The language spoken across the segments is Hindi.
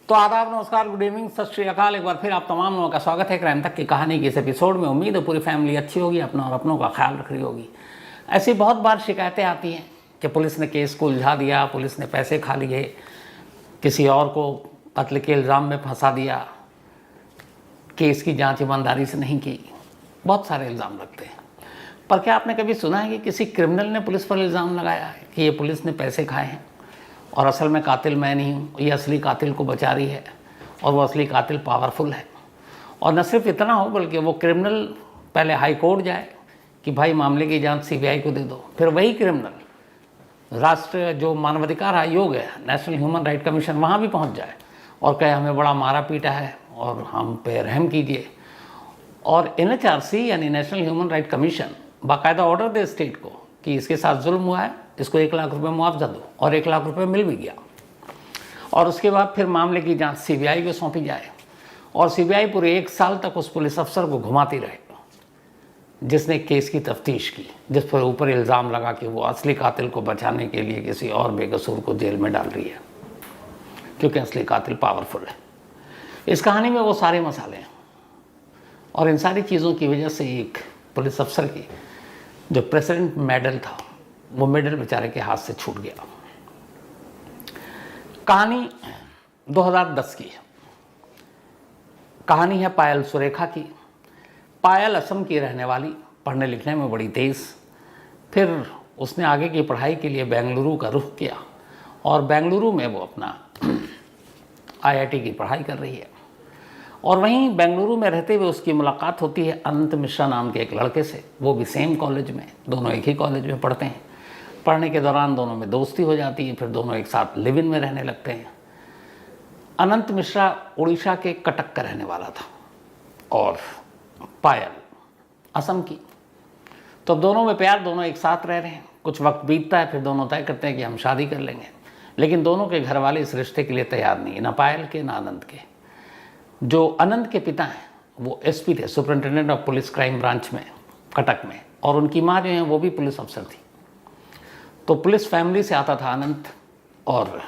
तो आदाब, नमस्कार, गुड इवनिंग, सत श्री अकाल। एक बार फिर आप तमाम लोगों का स्वागत है क्राइम तक की कहानी के इस एपिसोड में। उम्मीद है पूरी फैमिली अच्छी होगी, अपना और अपनों का ख्याल रख रही होगी। ऐसी बहुत बार शिकायतें आती हैं कि पुलिस ने केस को उलझा दिया, पुलिस ने पैसे खा लिए, किसी और को कत्ल के इल्ज़ाम में फंसा दिया, केस की जाँच ईमानदारी से नहीं की, बहुत सारे इल्ज़ाम लगते हैं। पर क्या आपने कभी सुना है कि किसी क्रिमिनल ने पुलिस पर इल्ज़ाम लगाया है कि ये पुलिस ने पैसे खाए हैं और असल में कातिल मैं नहीं हूँ, ये असली कातिल को बचा रही है और वो असली कातिल पावरफुल है। और न सिर्फ इतना हो बल्कि वो क्रिमिनल पहले हाई कोर्ट जाए कि भाई मामले की जांच सीबीआई को दे दो, फिर वही क्रिमिनल राष्ट्रीय जो मानवाधिकार आयोग है, नेशनल ह्यूमन राइट कमीशन, वहाँ भी पहुँच जाए और कहे हमें बड़ा मारा पीटा है और हम पे रहम कीजिए। और NHRC यानी नेशनल ह्यूमन राइट कमीशन बाकायदा ऑर्डर दे स्टेट को कि इसके साथ जुल्म हुआ है, इसको 1 लाख रुपए मुआवजा दो, और 1 लाख रुपए मिल भी गया। और उसके बाद फिर मामले की जांच सीबीआई को सौंपी जाए और सीबीआई पूरे 1 साल तक उस पुलिस अफसर को घुमाती रहे जिसने केस की तफ्तीश की, जिस पर ऊपर इल्ज़ाम लगा कि वो असली कातिल को बचाने के लिए किसी और बेकसूर को जेल में डाल रही है, क्योंकि असली कातिल पावरफुल है। इस कहानी में वो सारे मसाले हैं और इन सारी चीज़ों की वजह से एक पुलिस अफसर की जो प्रेसिडेंट मेडल था, वो मेडल बेचारे के हाथ से छूट गया। कहानी 2010 की है। कहानी है पायल सुरेखा की। पायल असम की रहने वाली, पढ़ने लिखने में बड़ी तेज़। फिर उसने आगे की पढ़ाई के लिए बेंगलुरु का रुख किया और बेंगलुरु में वो अपना IIT की पढ़ाई कर रही है। और वहीं बेंगलुरु में रहते हुए उसकी मुलाकात होती है अनंत मिश्रा नाम के एक लड़के से, वो भी सेम कॉलेज में, दोनों एक ही कॉलेज में पढ़ते हैं। पढ़ने के दौरान दोनों में दोस्ती हो जाती है, फिर दोनों एक साथ लिव इन में रहने लगते हैं। अनंत मिश्रा उड़ीसा के कटक का रहने वाला था और पायल असम की। तो दोनों में प्यार, दोनों एक साथ रह रहे हैं। कुछ वक्त बीतता है, फिर दोनों तय करते हैं कि हम शादी कर लेंगे, लेकिन दोनों के घर वाले इस रिश्ते के लिए तैयार नहीं, ना पायल के ना अनंत के। जो अनंत के पिता हैं वो SP थे, superintendent of police crime branch में कटक में, और उनकी माँ जो है वो भी पुलिस अफसर थी। तो पुलिस फैमिली से आता था अनंत, और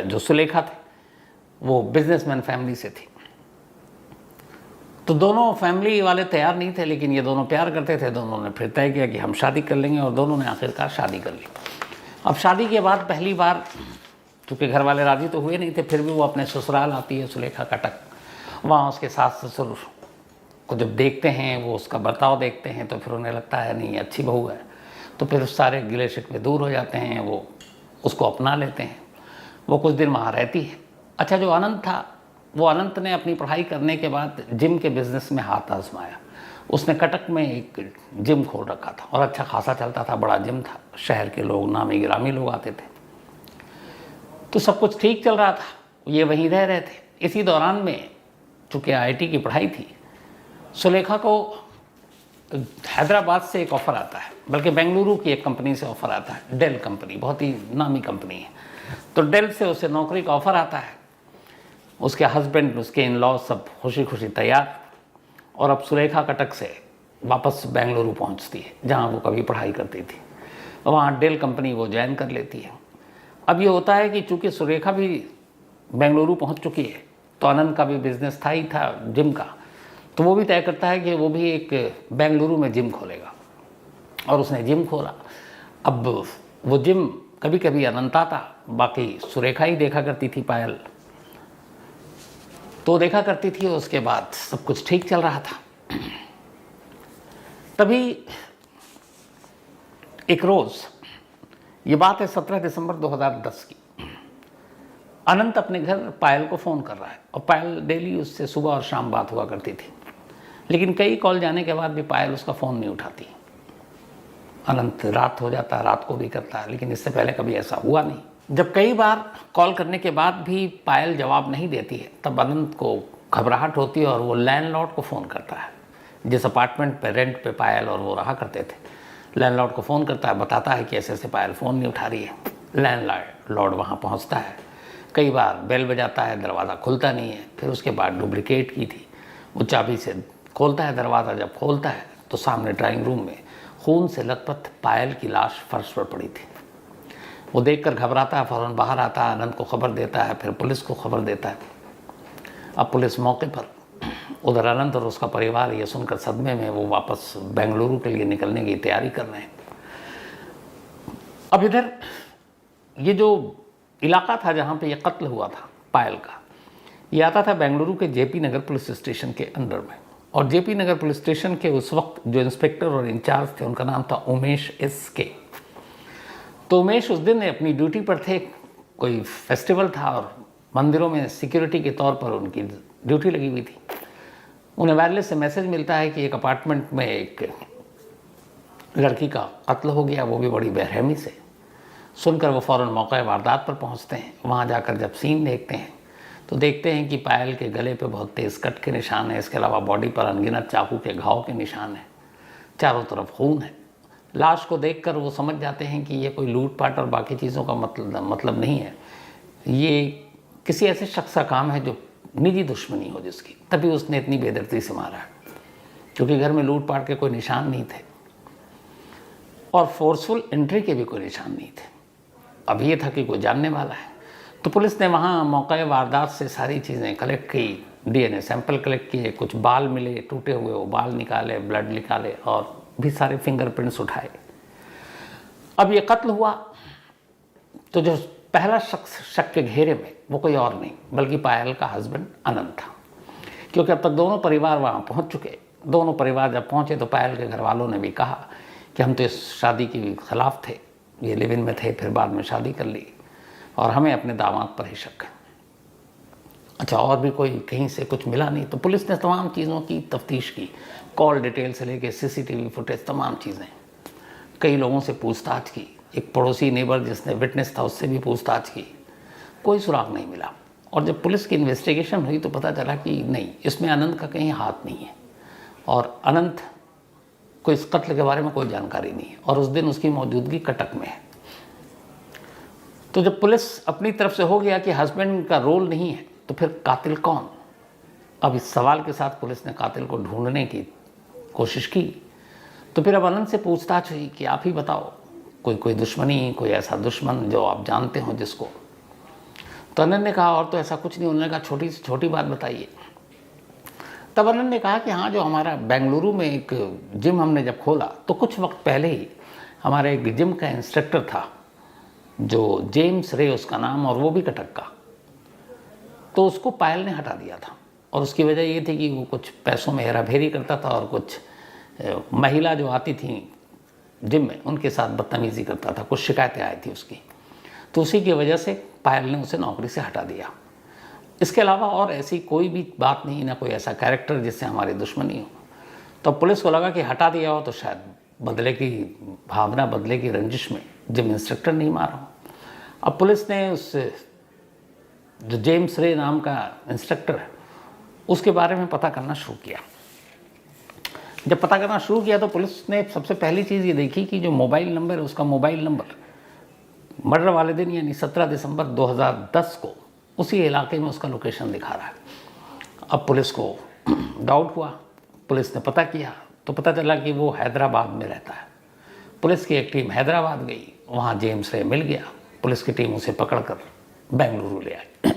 जो सुलेखा थे वो बिजनेसमैन फैमिली से थी। तो दोनों फैमिली वाले तैयार नहीं थे, लेकिन ये दोनों प्यार करते थे। दोनों ने फिर तय किया कि हम शादी कर लेंगे और दोनों ने आखिरकार शादी कर ली। अब शादी के बाद पहली बार, चूँकि घर वाले राजी तो हुए नहीं थे, फिर भी वो अपने ससुराल आती है सुलेखा कटक। वहाँ उसके सास ससुर को जब देखते हैं, वो उसका बर्ताव देखते हैं, तो फिर उन्हें लगता है नहीं अच्छी बहू है। तो फिर उस सारे गिले शिकवे दूर हो जाते हैं, वो उसको अपना लेते हैं। वो कुछ दिन वहाँ रहती है। अच्छा, जो अनंत था, वो अनंत ने अपनी पढ़ाई करने के बाद जिम के बिज़नेस में हाथ आजमाया। उसने कटक में एक जिम खोल रखा था और अच्छा खासा चलता था, बड़ा जिम था, शहर के लोग, नामी गिरामी लोग आते थे। तो सब कुछ ठीक चल रहा था, ये वहीं रह रहे थे। इसी दौरान में चूँकि IIT की पढ़ाई थी, सुलेखा को हैदराबाद से एक ऑफ़र आता है, बल्कि बेंगलुरु की एक कंपनी से ऑफ़र आता है, डेल कंपनी, बहुत ही नामी कंपनी है। तो डेल से उसे नौकरी का ऑफ़र आता है। उसके हस्बैंड, उसके इन लॉ सब खुशी खुशी तैयार, और अब सुलेखा कटक से वापस बेंगलुरु पहुंचती है, जहां वो कभी पढ़ाई करती थी। वहाँ डेल कंपनी वो ज्वाइन कर लेती है। अब ये होता है कि चूँकि सुलेखा भी बेंगलुरु पहुंच चुकी है, तो अनंत का भी बिज़नेस था ही था जिम का, तो वो भी तय करता है कि वो भी एक बेंगलुरु में जिम खोलेगा, और उसने जिम खोला। अब वो जिम कभी कभी अनंत आता, बाकी सुलेखा ही देखा करती थी, पायल तो देखा करती थी। उसके बाद सब कुछ ठीक चल रहा था। तभी एक रोज़, ये बात है 17 दिसंबर 2010 की, अनंत अपने घर पायल को फ़ोन कर रहा है, और पायल डेली उससे सुबह और शाम बात हुआ करती थी, लेकिन कई कॉल जाने के बाद भी पायल उसका फ़ोन नहीं उठाती। अनंत रात हो जाता है, रात को भी करता है, लेकिन इससे पहले कभी ऐसा हुआ नहीं। जब कई बार कॉल करने के बाद भी पायल जवाब नहीं देती है, तब अनंत को घबराहट होती है और वो लैंडलॉर्ड को फ़ोन करता है। जिस अपार्टमेंट पे रेंट पे पायल और वो रहा करते थे, लैंडलॉर्ड को फ़ोन करता है, बताता है कि ऐसे ऐसे पायल फ़ोन नहीं उठा रही है। लैंडलॉर्ड वहाँ पहुँचता है, कई बार बेल बजाता है, दरवाज़ा खुलता नहीं है। फिर उसके बाद डुप्लीकेट की थी, वो चाबी से खोलता है दरवाज़ा। जब खोलता है तो सामने ड्राइंग रूम में खून से लथपथ पायल की लाश फर्श पर पड़ी थी। वो देखकर घबराता है, फ़ौरन बाहर आता है, अनंत को खबर देता है, फिर पुलिस को खबर देता है। अब पुलिस मौके पर, उधर अनंत और उसका परिवार ये सुनकर सदमे में वो वापस बेंगलुरु के लिए निकलने की तैयारी कर रहे हैं। अब इधर ये जो इलाका था जहाँ पे ये कत्ल हुआ था पायल का, ये आता था बेंगलुरु के जेपी नगर पुलिस स्टेशन के अंडर में। और जेपी नगर पुलिस स्टेशन के उस वक्त जो इंस्पेक्टर और इंचार्ज थे उनका नाम था उमेश एस.के। तो उमेश उस दिन अपनी ड्यूटी पर थे, कोई फेस्टिवल था और मंदिरों में सिक्योरिटी के तौर पर उनकी ड्यूटी लगी हुई थी। उन्हें वायरलेस से मैसेज मिलता है कि एक अपार्टमेंट में एक लड़की का कत्ल हो गया, वो भी बड़ी बेरहमी से। सुनकर वो फ़ौरन मौका वारदात पर पहुंचते हैं। वहां जाकर जब सीन देखते हैं तो देखते हैं कि पायल के गले पे बहुत तेज़ कट के निशान हैं, इसके अलावा बॉडी पर अनगिनत चाकू के घाव के निशान हैं, चारों तरफ खून है। लाश को देखकर वो समझ जाते हैं कि ये कोई लूटपाट और बाकी चीज़ों का मतलब नहीं है, ये किसी ऐसे शख्स का काम है जो निजी दुश्मनी हो जिसकी, तभी उसने इतनी बेदर्दी से मारा है, क्योंकि घर में लूटपाट के कोई निशान नहीं थे और फोर्सफुल एंट्री के भी कोई निशान नहीं थे। अब ये था कि कोई जानने वाला है। तो पुलिस ने वहाँ मौके वारदात से सारी चीज़ें कलेक्ट की, डीएनए सैंपल कलेक्ट किए, कुछ बाल मिले टूटे हुए, वो बाल निकाले, ब्लड निकाले और भी सारे फिंगरप्रिंट्स उठाए। अब ये कत्ल हुआ तो जो पहला शख्स शक के घेरे में वो कोई और नहीं बल्कि पायल का हस्बैंड अनंत था, क्योंकि अब तक दोनों परिवार वहाँ पहुँच चुके। दोनों परिवार जब पहुँचे तो पायल के घर वालों ने भी कहा कि हम तो इस शादी के खिलाफ थे, ये लिव इन में थे, फिर बाद में शादी कर ली और हमें अपने दामाद पर ही शक है। अच्छा, और भी कोई कहीं से कुछ मिला नहीं। तो पुलिस ने तमाम चीज़ों की तफ्तीश की, कॉल डिटेल से लेके सीसीटीवी फुटेज, तमाम चीज़ें, कई लोगों से पूछताछ की। एक पड़ोसी नेबर जिसने विटनेस था उससे भी पूछताछ की, कोई सुराग नहीं मिला। और जब पुलिस की इन्वेस्टिगेशन हुई तो पता चला कि नहीं, इसमें अनंत का कहीं हाथ नहीं है और अनंत को इस कत्ल के बारे में कोई जानकारी नहीं है और उस दिन उसकी मौजूदगी कटक में है। तो जब पुलिस अपनी तरफ से हो गया कि हस्बैंड का रोल नहीं है तो फिर कातिल कौन? अब इस सवाल के साथ पुलिस ने कातिल को ढूंढने की कोशिश की। तो फिर अब अनंत से पूछताछ हुई कि आप ही बताओ, कोई दुश्मनी, कोई ऐसा दुश्मन जो आप जानते हो जिसको। तो अनंत ने कहा और तो ऐसा कुछ नहीं। उन्होंने कहा छोटी से छोटी बात बताइए। तब अनंत ने कहा कि हाँ, जो हमारा बेंगलुरु में एक जिम हमने जब खोला तो कुछ वक्त पहले ही हमारे एक जिम का इंस्ट्रक्टर था जो जेम्स रे उसका नाम, और वो भी कटक का। तो उसको पायल ने हटा दिया था और उसकी वजह ये थी कि वो कुछ पैसों में हेराफेरी करता था और कुछ महिला जो आती थी जिम में उनके साथ बदतमीज़ी करता था, कुछ शिकायतें आई थी उसकी। तो उसी की वजह से पायल ने उसे नौकरी से हटा दिया। इसके अलावा और ऐसी कोई भी बात नहीं, ना कोई ऐसा कैरेक्टर जिससे हमारी दुश्मनी हो। तो पुलिस को लगा कि हटा दिया हो तो शायद बदले की भावना, बदले की रंजिश में जिम इंस्ट्रक्टर नहीं मारा हो। अब पुलिस ने उस जो जेम्स रे नाम का इंस्ट्रक्टर है उसके बारे में पता करना शुरू किया। जब पता करना शुरू किया तो पुलिस ने सबसे पहली चीज़ ये देखी कि जो मोबाइल नंबर है उसका मोबाइल नंबर मर्डर वाले दिन यानी 17 दिसंबर 2010 को उसी इलाके में उसका लोकेशन दिखा रहा है। अब पुलिस को डाउट हुआ, पुलिस ने पता किया तो पता चला कि वो हैदराबाद में रहता है। पुलिस की एक टीम हैदराबाद गई, वहाँ जेम्स रे मिल गया। पुलिस की टीम उसे पकड़कर बेंगलुरु ले आई।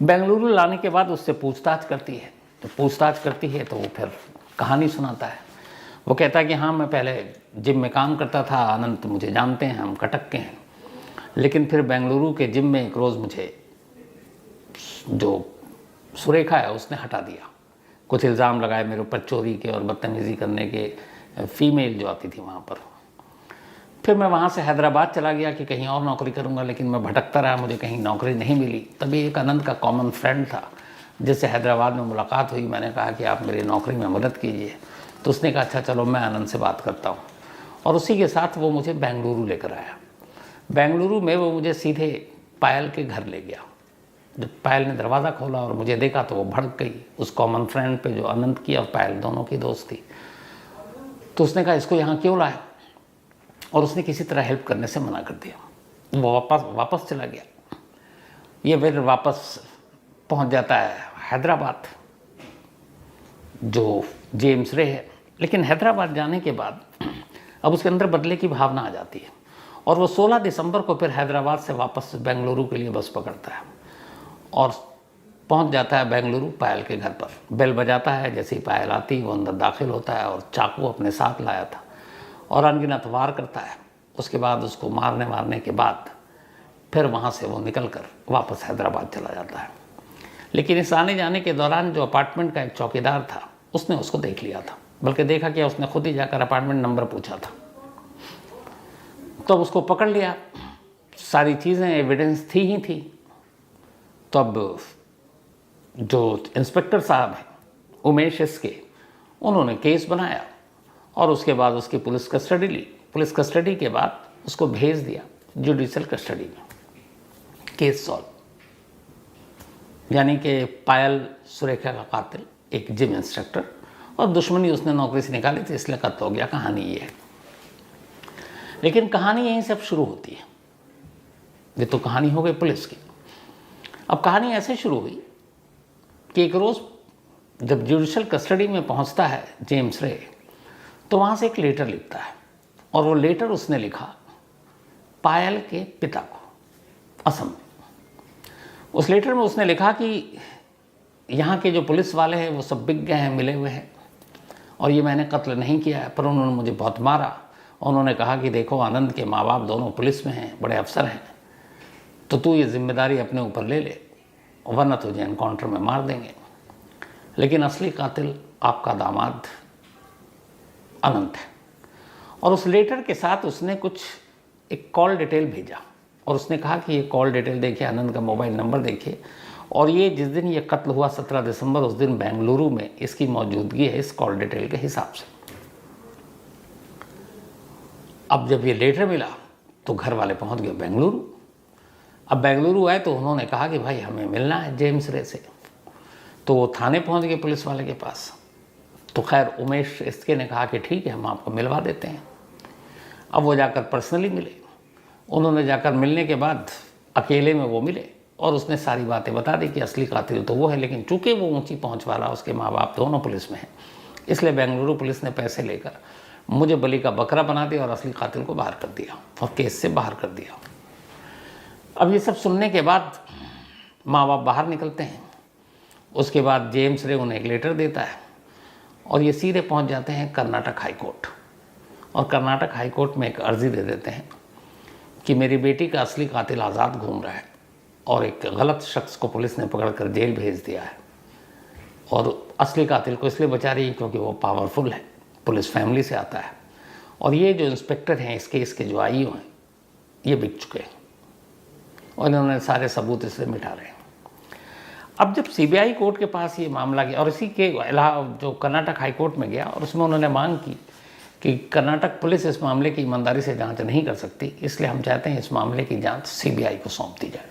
बेंगलुरु लाने के बाद उससे पूछताछ करती है। तो पूछताछ करती है तो वो फिर कहानी सुनाता है। वो कहता है कि हाँ, मैं पहले जिम में काम करता था, अनंत मुझे जानते हैं, हम कटक के हैं, लेकिन फिर बेंगलुरु के जिम में एक रोज़ मुझे जो सुरेखा है उसने हटा दिया। कुछ इल्ज़ाम लगाए मेरे ऊपर चोरी के और बदतमीज़ी करने के, फीमेल जो आती थी वहाँ पर। फिर मैं वहाँ से हैदराबाद चला गया कि कहीं और नौकरी करूँगा, लेकिन मैं भटकता रहा, मुझे कहीं नौकरी नहीं मिली। तभी एक अनंत का कॉमन फ्रेंड था जिससे हैदराबाद में मुलाकात हुई। मैंने कहा कि आप मेरी नौकरी में मदद कीजिए। तो उसने कहा अच्छा चलो, मैं अनंत से बात करता हूँ। और उसी के साथ वो मुझे बेंगलुरु लेकर आया। बेंगलुरु में वो मुझे सीधे पायल के घर ले गया। जब पायल ने दरवाज़ा खोला और मुझे देखा तो वो भड़क गई उस कॉमन फ्रेंड पे जो अनंत की और पायल दोनों की दोस्त थी। तो उसने कहा इसको यहाँ क्यों लाया, और उसने किसी तरह हेल्प करने से मना कर दिया। वो वापस चला गया। ये फिर वापस पहुँच जाता है हैदराबाद, जो जेम्स रे है। लेकिन हैदराबाद जाने के बाद अब उसके अंदर बदले की भावना आ जाती है और वो 16 दिसंबर को फिर हैदराबाद से वापस बेंगलुरु के लिए बस पकड़ता है और पहुंच जाता है बेंगलुरु पायल के घर पर। बेल बजाता है, जैसे ही पायल आती वो अंदर दाखिल होता है और चाकू अपने साथ लाया था और अनगिनत वार करता है। उसके बाद उसको मारने के बाद फिर वहाँ से वो निकल कर वापस हैदराबाद चला जाता है। लेकिन इस आने जाने के दौरान जो अपार्टमेंट का एक चौकीदार था उसने उसको देख लिया था, बल्कि देखा कि उसने खुद ही जाकर अपार्टमेंट नंबर पूछा था। तो उसको पकड़ लिया, सारी चीज़ें एविडेंस थी ही थी। तो अब जो इंस्पेक्टर साहब हैं उमेश एसके, उन्होंने केस बनाया और उसके बाद उसकी पुलिस कस्टडी ली। पुलिस कस्टडी के बाद उसको भेज दिया जुडिशियल कस्टडी में। केस सॉल्व, यानी कि पायल सुरेखा का कातिल एक जिम इंस्ट्रक्टर, और दुश्मनी उसने नौकरी से निकाली थी इसलिए कत्ल हो गया। कहानी ये है। लेकिन कहानी यहीं से अब शुरू होती है। ये तो कहानी हो गई पुलिस की। अब कहानी ऐसे शुरू हुई कि एक रोज़ जब जुडिशियल कस्टडी में पहुंचता है जेम्स रे, तो वहाँ से एक लेटर लिखता है और वो लेटर उसने लिखा पायल के पिता को असम में। उस लेटर में उसने लिखा कि यहाँ के जो पुलिस वाले हैं वो सब बिक गए हैं, मिले हुए हैं, और ये मैंने कत्ल नहीं किया है, पर उन्होंने मुझे बहुत मारा। उन्होंने कहा कि देखो आनंद के माँ बाप दोनों पुलिस में हैं, बड़े अफसर हैं, तो तू ये जिम्मेदारी अपने ऊपर ले ले, वरना तुझे एनकाउंटर में मार देंगे। लेकिन असली कातिल आपका दामाद अनंत है। और उस लेटर के साथ उसने कुछ एक कॉल डिटेल भेजा और उसने कहा कि ये कॉल डिटेल देखिए, आनंद का मोबाइल नंबर देखिए, और ये जिस दिन ये कत्ल हुआ 17 दिसंबर, उस दिन बेंगलुरु में इसकी मौजूदगी है इस कॉल डिटेल के हिसाब से। अब जब ये लेटर मिला तो घर वाले पहुंच गए बेंगलुरु। अब बेंगलुरु आए तो उन्होंने कहा कि भाई हमें मिलना है जेम्स रे से। तो वो थाने पहुंच गए पुलिस वाले के पास। तो खैर उमेश इसके ने कहा कि ठीक है, हम आपको मिलवा देते हैं। अब वो जाकर पर्सनली मिले। उन्होंने जाकर मिलने के बाद अकेले में वो मिले और उसने सारी बातें बता दी कि असली कातिल तो वो है, लेकिन चूंकि वो ऊंची पहुंच वाला, उसके माँ बाप दोनों पुलिस में हैं, इसलिए बेंगलुरु पुलिस ने पैसे लेकर मुझे बलि का बकरा बना दिया और असली कातिल को बाहर कर दिया और केस से बाहर कर दिया। अब ये सब सुनने के बाद माँ बाप बाहर निकलते हैं। उसके बाद जेम्स रे उन्हें एक लेटर देता है और ये सीधे पहुंच जाते हैं कर्नाटक हाई कोर्ट। और कर्नाटक हाई कोर्ट में एक अर्जी दे देते हैं कि मेरी बेटी का असली कातिल आज़ाद घूम रहा है और एक गलत शख्स को पुलिस ने पकड़कर जेल भेज दिया है, और असली कातिल को इसलिए बचा रही है क्योंकि वो पावरफुल है, पुलिस फैमिली से आता है, और ये जो इंस्पेक्टर हैं इस केस के जो आईओ हैं ये बिक चुके हैं और इन्होंने सारे सबूत इससे मिटा रहे हैं। अब जब सीबीआई कोर्ट के पास ये मामला गया और इसी के अलावा जो कर्नाटक हाई कोर्ट में गया और उसमें उन्होंने मांग की कि कर्नाटक पुलिस इस मामले की ईमानदारी से जांच नहीं कर सकती, इसलिए हम चाहते हैं इस मामले की जांच सीबीआई को सौंप दी जाए।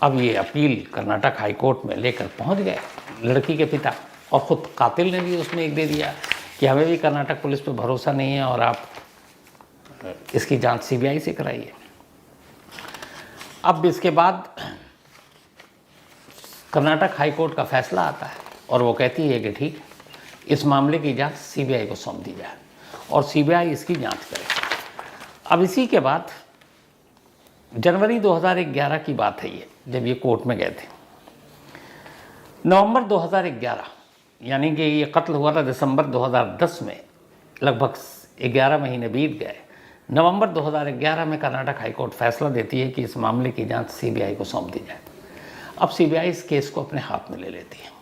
अब ये अपील कर्नाटक हाई कोर्ट में लेकर पहुंच गए लड़की के पिता, और ख़ुद कातिल ने भी उसमें एक दे दिया कि हमें भी कर्नाटक पुलिस पे भरोसा नहीं है और आप इसकी जांच सीबीआई से कराइए। अब इसके बाद कर्नाटक हाई कोर्ट का फैसला आता है और वो कहती है कि ठीक, इस मामले की जांच सीबीआई को सौंप दी जाए और सीबीआई इसकी जांच करे। अब इसी के बाद जनवरी 2011 की बात है ये, जब ये कोर्ट में गए थे। नवंबर 2011, यानी कि ये कत्ल हुआ था दिसंबर 2010 में, लगभग 11 महीने बीत गए। नवंबर 2011 में कर्नाटक हाईकोर्ट फैसला देती है कि इस मामले की जांच सीबीआई को सौंप दी जाए। अब सीबीआई इस केस को अपने हाथ में ले लेती है।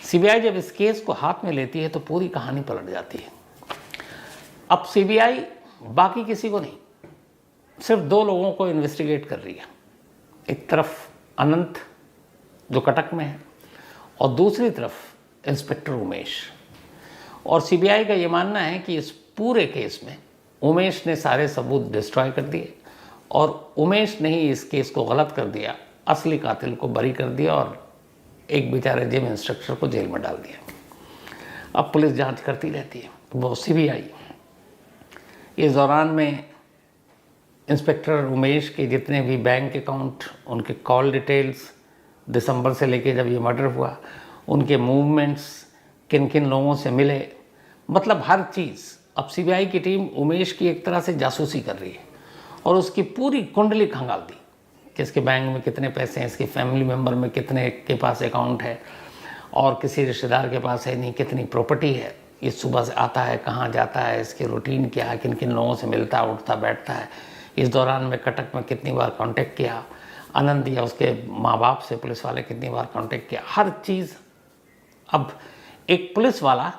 सीबीआई जब इस केस को हाथ में लेती है तो पूरी कहानी पलट जाती है। अब सीबीआई बाकी किसी को नहीं, सिर्फ 2 लोगों को इन्वेस्टिगेट कर रही है। एक तरफ अनंत जो कटक में है और दूसरी तरफ इंस्पेक्टर उमेश। और सीबीआई का ये मानना है कि इस पूरे केस में उमेश ने सारे सबूत डिस्ट्रॉय कर दिए और उमेश ने ही इस केस को गलत कर दिया, असली कातिल को बरी कर दिया और एक बेचारे जिम इंस्ट्रक्टर को जेल में डाल दिया। अब पुलिस जांच करती रहती है, वो सीबीआई। इस दौरान में इंस्पेक्टर उमेश के जितने भी बैंक अकाउंट, उनके कॉल डिटेल्स, दिसंबर से लेके जब ये मर्डर हुआ, उनके मूवमेंट्स, किन किन लोगों से मिले, मतलब हर चीज़ अब सीबीआई की टीम उमेश की एक तरह से जासूसी कर रही है और उसकी पूरी कुंडली खंगाल दी कि इसके बैंक में कितने पैसे हैं, इसके फैमिली मेम्बर में कितने के पास अकाउंट है और किसी रिश्तेदार के पास है नहीं, कितनी प्रॉपर्टी है, ये सुबह से आता है कहाँ जाता है, इसकी रूटीन क्या है, किन किन लोगों से मिलता उठता बैठता है, इस दौरान में कटक में कितनी बार कांटेक्ट किया, आनंद या उसके माँ बाप से पुलिस वाले कितनी बार कांटेक्ट किया, हर चीज़। अब एक पुलिस वाला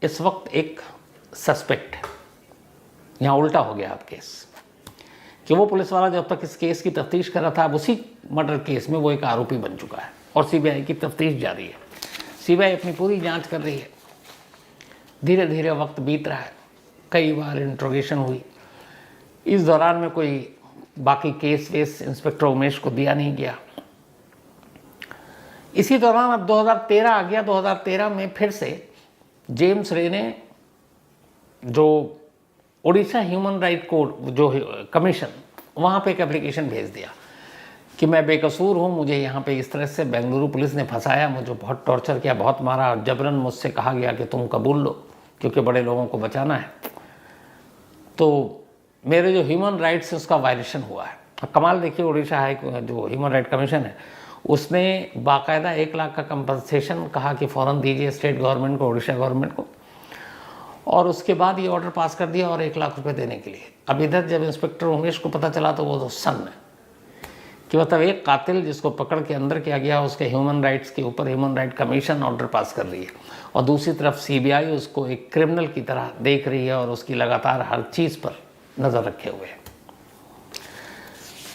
इस वक्त एक सस्पेक्ट है, यहाँ उल्टा हो गया अब केस कि वो पुलिस वाला जब तक इस केस की तफ्तीश कर रहा था, अब उसी मर्डर केस में वो एक आरोपी बन चुका है और सीबीआई की तफ्तीश जारी है। सीबीआई अपनी पूरी जांच कर रही है। धीरे धीरे वक्त बीत रहा है, कई बार इंट्रोगेशन हुई, इस दौरान में कोई बाकी केस वेस इंस्पेक्टर उमेश को दिया नहीं गया। इसी दौरान अब 2013 आ गया। 2013 में फिर से जेम्स रे ने जो उड़ीसा ह्यूमन राइट कोड जो कमीशन, वहाँ पे एक एप्लीकेशन भेज दिया कि मैं बेकसूर हूँ, मुझे यहाँ पे इस तरह से बेंगलुरु पुलिस ने फंसाया, मुझे बहुत टॉर्चर किया, बहुत मारा, जबरन मुझसे कहा गया कि तुम कबूल लो क्योंकि बड़े लोगों को बचाना है। तो मेरे जो ह्यूमन राइट्स है उसका वायलेशन हुआ है। अब कमाल देखिए, उड़ीसा हाई जो ह्यूमन राइट कमीशन है उसने बाकायदा 1 लाख का कंपनसेशन कहा कि फ़ौरन दीजिए स्टेट गवर्नमेंट को, उड़ीसा गवर्नमेंट को, और उसके बाद ये ऑर्डर पास कर दिया और 1 लाख रुपए देने के लिए। अब इधर जब इंस्पेक्टर उमेश को पता चला तो वो तो सन्न है कि मतलब एक कातिल जिसको पकड़ के अंदर किया गया उसके ह्यूमन राइट्स के ऊपर human right commission order pass कर रही है और दूसरी तरफ सीबीआई उसको एक क्रिमिनल की तरह देख रही है और उसकी लगातार हर चीज़ पर नज़र रखे हुए है।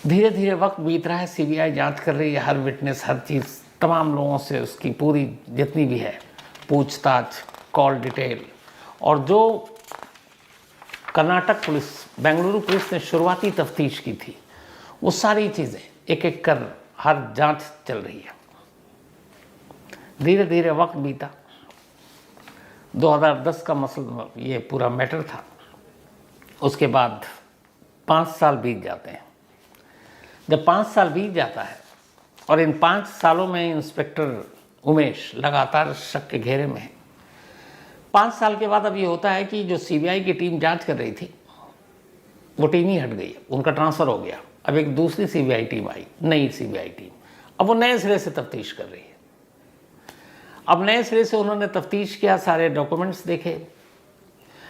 धीरे धीरे वक्त बीत रहा है, सीबीआई जांच कर रही है, हर विटनेस, हर चीज़, तमाम लोगों से उसकी पूरी जितनी भी है पूछताछ, कॉल डिटेल, और जो कर्नाटक पुलिस, बेंगलुरु पुलिस ने शुरुआती तफ्तीश की थी वो सारी चीज़ें एक एक कर हर जांच चल रही है। धीरे धीरे वक्त बीता। 2010 का मसला ये पूरा मैटर था। उसके बाद 5 साल बीत जाते हैं। जब 5 साल बीत जाता है और इन 5 सालों में इंस्पेक्टर उमेश लगातार शक के घेरे में है। 5 साल के बाद अब ये होता है कि जो सीबीआई की टीम जांच कर रही थी वो टीम ही हट गई, उनका ट्रांसफ़र हो गया। अब एक दूसरी सीबीआई टीम आई, नई सीबीआई टीम। अब वो नए सिरे से तफ्तीश कर रही है। अब नए सिरे से उन्होंने तफ्तीश किया, सारे डॉक्यूमेंट्स देखे।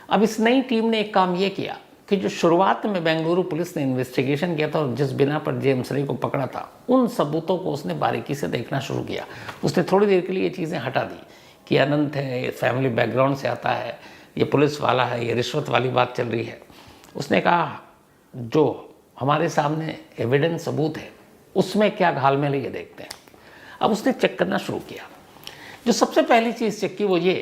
अब इस नई टीम ने एक काम ये किया कि जो शुरुआत में बेंगलुरु पुलिस ने इन्वेस्टिगेशन किया था और जिस बिना पर जेम्स रे को पकड़ा था, उन सबूतों को उसने बारीकी से देखना शुरू किया। उसने थोड़ी देर के लिए ये चीज़ें हटा दी कि अनंत है, फैमिली बैकग्राउंड से आता है, ये पुलिस वाला है, ये रिश्वत वाली बात चल रही है। उसने कहा जो हमारे सामने एविडेंस सबूत है उसमें क्या घालमेल है ये देखते हैं। अब उसने चेक करना शुरू किया। जो सबसे पहली चीज़ चेक की वो ये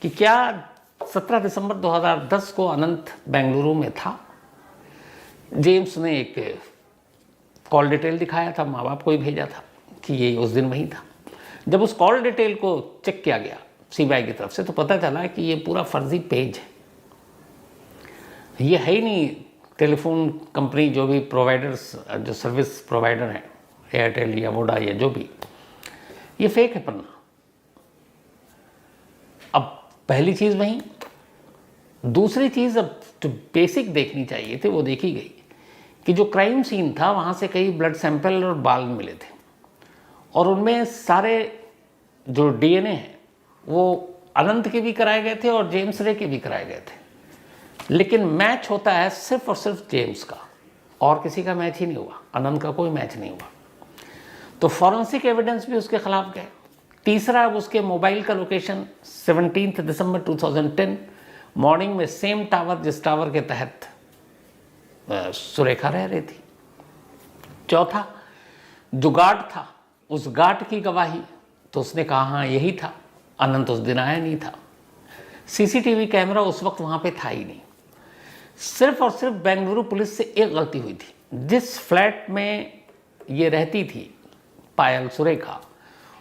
कि क्या 17 दिसंबर 2010 को अनंत बेंगलुरु में था। जेम्स ने एक कॉल डिटेल दिखाया था, माँ बाप को ही भेजा था कि ये उस दिन वही था। जब उस कॉल डिटेल को चेक किया गया सीबीआई की तरफ से तो पता चला कि ये पूरा फर्जी पेज है, ये है ही नहीं टेलीफोन कंपनी जो भी प्रोवाइडर्स, जो सर्विस प्रोवाइडर हैं, एयरटेल या वोडा या जो भी, ये फेक है पन्ना। अब पहली चीज़ वहीं। दूसरी चीज़ अब जो बेसिक देखनी चाहिए थी वो देखी गई कि जो क्राइम सीन था वहाँ से कई ब्लड सैंपल और बाल मिले थे और उनमें सारे जो डीएनए हैं वो अनंत के भी कराए गए थे और जेम्स रे के भी कराए गए थे, लेकिन मैच होता है सिर्फ और सिर्फ जेम्स का, और किसी का मैच ही नहीं हुआ, अनंत का कोई मैच नहीं हुआ। तो फॉरेंसिक एविडेंस भी उसके खिलाफ गए। तीसरा, अब उसके मोबाइल का लोकेशन 17 दिसंबर 2010 मॉर्निंग में सेम टावर जिस टावर के तहत सुरेखा रह रही थी। चौथा, जो गार्ड था उस गार्ड की गवाही, तो उसने कहा हाँ यही था, अनंत उस दिन आया नहीं था। सीसीटीवी कैमरा उस वक्त वहाँ पे था ही नहीं। सिर्फ और सिर्फ बेंगलुरु पुलिस से एक गलती हुई थी। जिस फ्लैट में ये रहती थी पायल सुरेखा,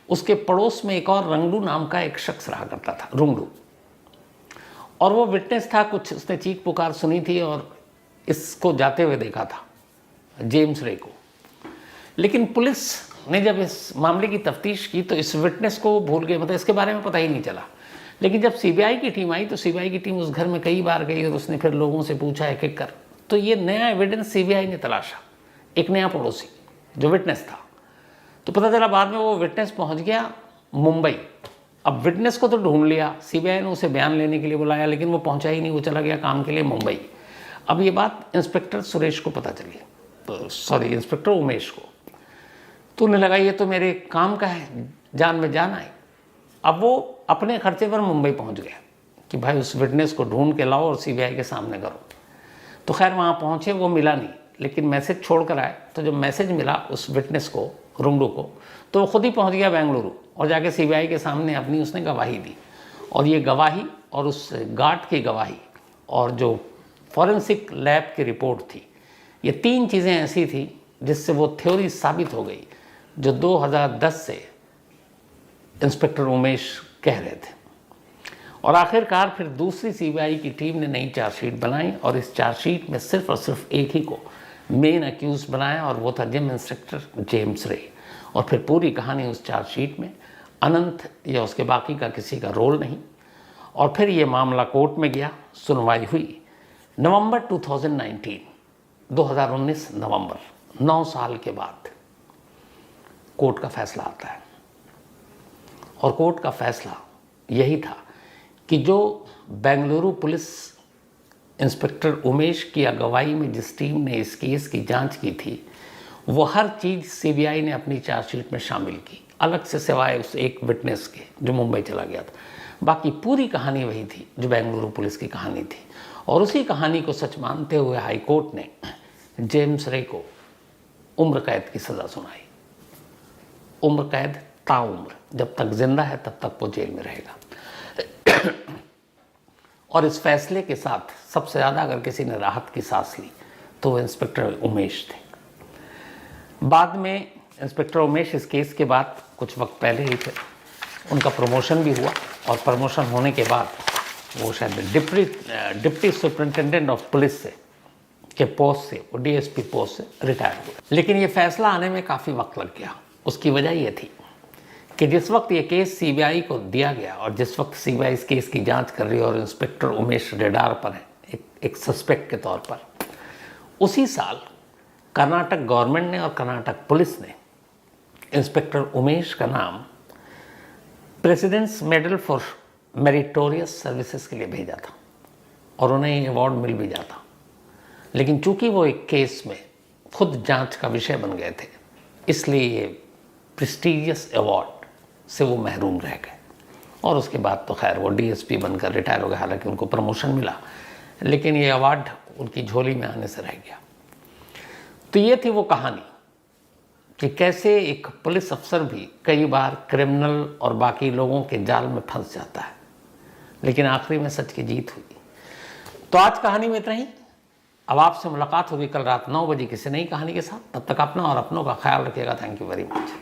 उसके पड़ोस में एक और रंगडू नाम का एक शख्स रहा करता था, रुंगडू, और वो विटनेस था। कुछ उसने चीख पुकार सुनी थी और इसको जाते हुए देखा था, जेम्स रे को। लेकिन पुलिस ने जब इस मामले की तफ्तीश की तो इस विटनेस को भूल गए, मतलब इसके बारे में पता ही नहीं चला। लेकिन जब सीबीआई की टीम आई तो सीबीआई की टीम उस घर में कई बार गई और उसने फिर लोगों से पूछा एक एक कर, तो ये नया एविडेंस सीबीआई ने तलाशा, एक नया पड़ोसी जो विटनेस था। तो पता चला बाद में वो विटनेस पहुंच गया मुंबई। अब विटनेस को तो ढूंढ लिया, सीबीआई ने उसे बयान लेने के लिए बुलाया, लेकिन वो पहुंचा ही नहीं, वो चला गया काम के लिए मुंबई। अब ये बात इंस्पेक्टर सुरेश को पता चली, तो सॉरी इंस्पेक्टर उमेश को, तो उन्हें लगा ये तो मेरे काम का है, जान में जान आई। अब वो अपने खर्चे पर मुंबई पहुंच गया कि भाई उस विटनेस को ढूंढ के लाओ और सीबीआई के सामने करो। तो खैर वहाँ पहुँचे, वो मिला नहीं, लेकिन मैसेज छोड़ कर आए। तो जब मैसेज मिला उस विटनेस को, रुंगडू को, तो वो खुद ही पहुँच गया बेंगलुरु और जाके सीबीआई के सामने अपनी उसने गवाही दी। और ये गवाही और उस गार्ड की गवाही और जो फॉरेंसिक लैब की रिपोर्ट थी, ये तीन चीज़ें ऐसी थी जिससे वो थ्योरी साबित हो गई जो 2010 से इंस्पेक्टर उमेश कह रहे थे। और आखिरकार फिर दूसरी सीबीआई की टीम ने नई चार्जशीट बनाई और इस चार्जशीट में सिर्फ और सिर्फ एक ही को मेन अक्यूज बनाया और वो था जिम इंस्पेक्टर जेम्स रे। और फिर पूरी कहानी उस चार्जशीट में, अनंत या उसके बाकी का किसी का रोल नहीं। और फिर ये मामला कोर्ट में गया, सुनवाई हुई नवंबर 2019 नवंबर, 9 साल के बाद कोर्ट का फैसला आता है। और कोर्ट का फैसला यही था कि जो बेंगलुरु पुलिस इंस्पेक्टर उमेश की अगुवाई में जिस टीम ने इस केस की जांच की थी, वो हर चीज़ सीबीआई ने अपनी चार्जशीट में शामिल की, अलग से सिवाय उस एक विटनेस के जो मुंबई चला गया था। बाकी पूरी कहानी वही थी जो बेंगलुरु पुलिस की कहानी थी। और उसी कहानी को सच मानते हुए हाई कोर्ट ने जेम्स रे को उम्र कैद की सज़ा सुनाई। उम्र कैद ताउम्र, जब तक जिंदा है तब तक वो जेल में रहेगा। और इस फैसले के साथ सबसे ज़्यादा अगर किसी ने राहत की सांस ली तो वो इंस्पेक्टर उमेश थे। बाद में इंस्पेक्टर उमेश इस केस के बाद कुछ वक्त पहले ही थे, उनका प्रमोशन भी हुआ और प्रमोशन होने के बाद वो शायद डिप्टी सुपरिटेंडेंट ऑफ पुलिस से के पोस्ट से, वो डीएसपी पोस्ट से रिटायर हुए। लेकिन ये फैसला आने में काफ़ी वक्त लग गया। उसकी वजह ये थी कि जिस वक्त ये केस सीबीआई को दिया गया और जिस वक्त सीबीआई इस केस की जांच कर रही है और इंस्पेक्टर उमेश रेडार पर है एक सस्पेक्ट के तौर पर, उसी साल कर्नाटक गवर्नमेंट ने और कर्नाटक पुलिस ने इंस्पेक्टर उमेश का नाम president's medal for meritorious services के लिए भेजा था और उन्हें ये अवार्ड मिल भी जाता। लेकिन चूंकि वो एक केस में खुद जांच का विषय बन गए थे, इसलिए ये प्रेस्टीजियस अवार्ड से वो महरूम रह गए। और उसके बाद तो खैर वो डीएसपी बनकर रिटायर हो गए, हालांकि उनको प्रमोशन मिला, लेकिन ये अवार्ड उनकी झोली में आने से रह गया। तो ये थी वो कहानी कि कैसे एक पुलिस अफसर भी कई बार क्रिमिनल और बाकी लोगों के जाल में फंस जाता है, लेकिन आखिरी में सच की जीत हुई। तो आज कहानी में इतना ही। अब आपसे मुलाकात होगी कल रात 9 बजे किसी नई कहानी के साथ। तब तक अपना और अपनों का ख्याल रखिएगा। Thank you very much.